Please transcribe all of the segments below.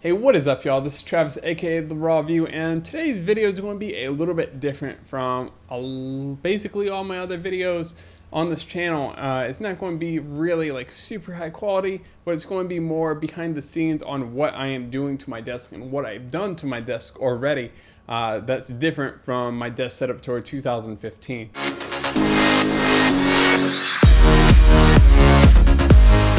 Hey, what is up, y'all? This is Travis, aka The Raw View, and today's video is going to be a little bit different from basically all my other videos on this channel. It's not going to be really like super high quality, but it's going to be more behind the scenes on what I am doing to my desk and what I've done to my desk already. That's different from my desk setup toward 2015.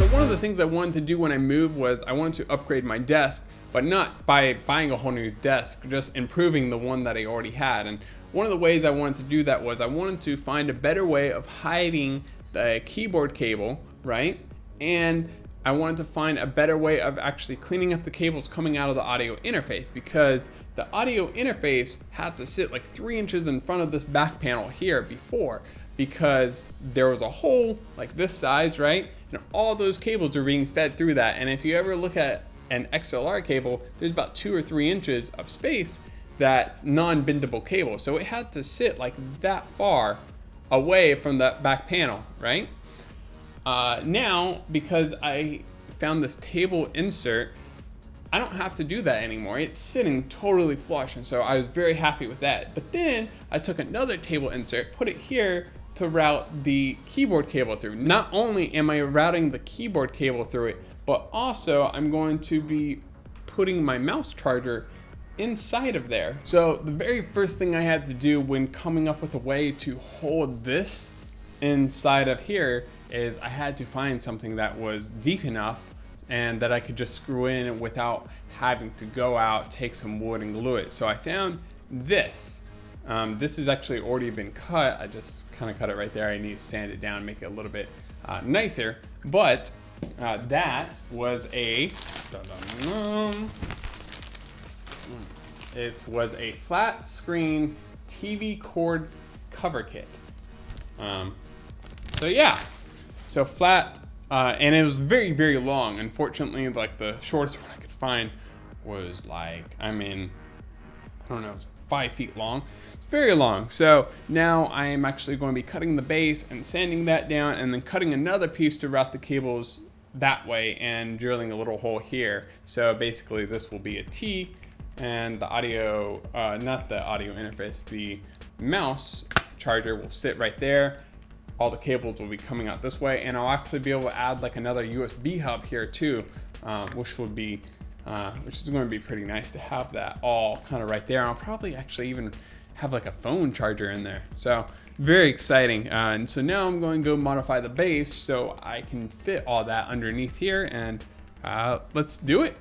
One of the things I wanted to do when I moved was I wanted to upgrade my desk, but not by buying a whole new desk, just improving the one that I already had. And one of the ways I wanted to do that was I wanted to find a better way of hiding the keyboard cable, right? And I wanted to find a better way of actually cleaning up the cables coming out of the audio interface, because the audio interface had to sit like 3 inches in front of this back panel here before, because there was a hole like this size, right? And all those cables are being fed through that. And if you ever look at an XLR cable, there's about 2 or 3 inches of space that's non-bendable cable. So it had to sit like that far away from that back panel, right? Now, because I found this table insert, I don't have to do that anymore. It's sitting totally flush, and so I was very happy with that. But then I took another table insert, put it here to route the keyboard cable through. Not only am I routing the keyboard cable through it, but also I'm going to be putting my mouse charger inside of there. So the very first thing I had to do when coming up with a way to hold this inside of here is I had to find something that was deep enough and that I could just screw in without having to go out, take some wood and glue it. So I found this. This has actually already been cut. I just kind of cut it right there. I need to sand it down, make it a little bit nicer. But that was a, it was a flat screen TV cord cover kit. So yeah, so flat, and it was very, very long. Unfortunately, like the shortest one I could find was like, I don't know, it's 5 feet long. It's very long. So now I am actually going to be cutting the base and sanding that down, and then cutting another piece to route the cables that way and drilling a little hole here. So basically this will be a T, and the audio, not the audio interface, the mouse charger will sit right there. All the cables will be coming out this way, and I'll actually be able to add like another USB hub here too, which is going to be pretty nice to have that all kind of right there. I'll probably actually even have like a phone charger in there. So very exciting. And so now I'm going to go modify the base so I can fit all that underneath here, and let's do it.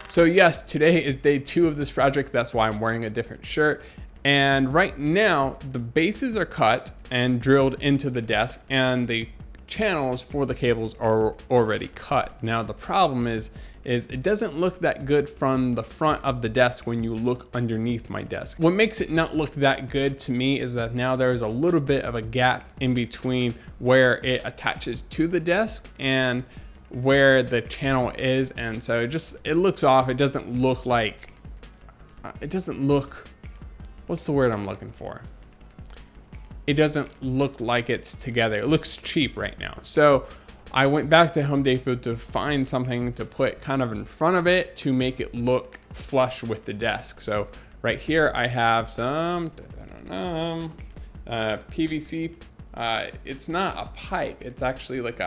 So yes, today is day 2 of this project. That's why I'm wearing a different shirt. And right now, the bases are cut and drilled into the desk, and the channels for the cables are already cut. Now the problem is it doesn't look that good from the front of the desk when you look underneath my desk. What makes it not look that good to me is that now there's a little bit of a gap in between where it attaches to the desk and where the channel is, and so it looks off. It doesn't look like, what's the word I'm looking for? It doesn't look like it's together. It looks cheap right now. So I went back to Home Depot to find something to put kind of in front of it to make it look flush with the desk. So right here I have some PVC. It's not a pipe. It's actually like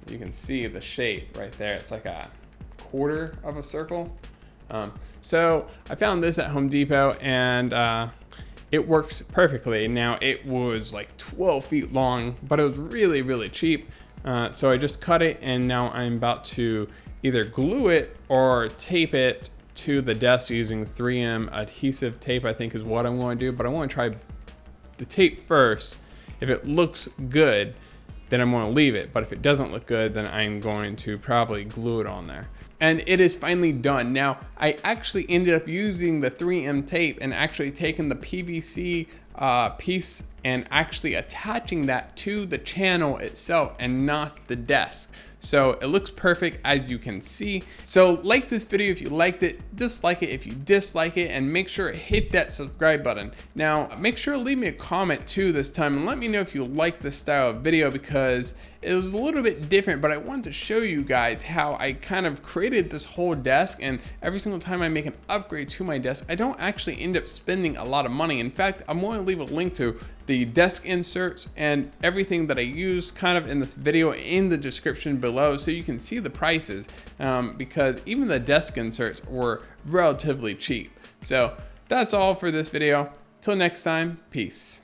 you can see the shape right there. It's like a quarter of a circle. So I found this at Home Depot, and it works perfectly. Now it was like 12 feet long, but it was really, really cheap. So I just cut it, and now I'm about to either glue it or tape it to the desk using 3M adhesive tape, I think is what I'm going to do. But I want to try the tape first. If it looks good, then I'm going to leave it. But if it doesn't look good, then I'm going to probably glue it on there. And it is finally done. Now, I actually ended up using the 3M tape and actually taking the PVC piece and actually attaching that to the channel itself and not the desk. So it looks perfect, as you can see. So like this video if you liked it, dislike it if you dislike it, and make sure to hit that subscribe button. Now make sure to leave me a comment too this time and let me know if you like this style of video, because it was a little bit different, but I wanted to show you guys how I kind of created this whole desk, and every single time I make an upgrade to my desk, I don't actually end up spending a lot of money. In fact, I'm going to leave a link to the desk inserts and everything that I use kind of in this video in the description below, so you can see the prices, because even the desk inserts were relatively cheap. So that's all for this video. Till next time, peace.